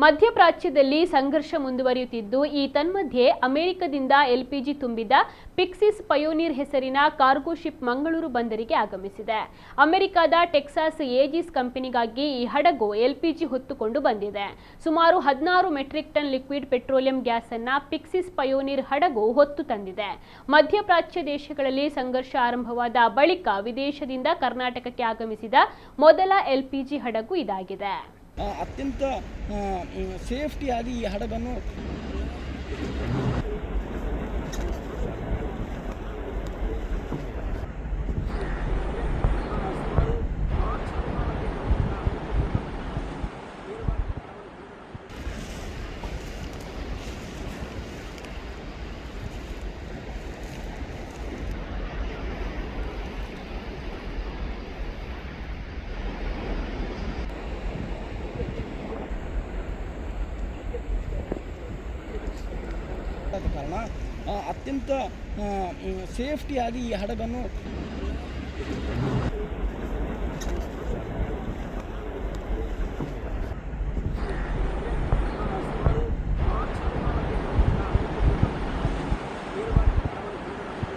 ಮಧ್ಯಪ್ರಾಚ್ಯದಲ್ಲಿ ಸಂಘರ್ಷ ಮುಂದುವರಿಯುತ್ತಿದ್ದು ಈ ತನ್ಮಧ್ಯೆ ಅಮೆರಿಕದಿಂದ ಎಲ್ಪಿಜಿ ತುಂಬಿದ ಪಿಕ್ಸಿಸ್ ಪಯೋನೀರ್ ಹೆಸರಿನ ಕಾರ್ಗೋ ಶಿಪ್ ಮಂಗಳೂರು ಬಂದರಿಗೆ ಆಗಮಿಸಿದೆ. ಅಮೆರಿಕದ ಟೆಕ್ಸಾಸ್ ಏಜಿಸ್ ಕಂಪನಿಗಾಗಿ ಈ ಹಡಗು ಎಲ್ಪಿಜಿ ಹೊತ್ತುಕೊಂಡು ಬಂದಿದೆ. ಸುಮಾರು 16 metric ton liquid petroleum gas ಅನ್ನು ಪಿಕ್ಸಿಸ್ ಪಯೋನೀರ್ ಹಡಗು ಹೊತ್ತು ತಂದಿದೆ. ಮಧ್ಯಪ್ರಾಚ್ಯ ದೇಶಗಳಲ್ಲಿ ಸಂಘರ್ಷ ಆರಂಭವಾದ ಬಳಿಕ ವಿದೇಶದಿಂದ ಕರ್ನಾಟಕಕ್ಕೆ ಆಗಮಿಸಿದ ಮೊದಲ ಎಲ್ಪಿಜಿ ಹಡಗು ಇದಾಗಿದೆ. ಅತ್ಯಂತ ಸೇಫ್ಟಿಯಾಗಿ ಈ ಹಡಗನ್ನು ಕಾರಣ ಅತ್ಯಂತ ಸೇಫ್ಟಿಯಾಗಿ ಈ ಹಡಗನ್ನು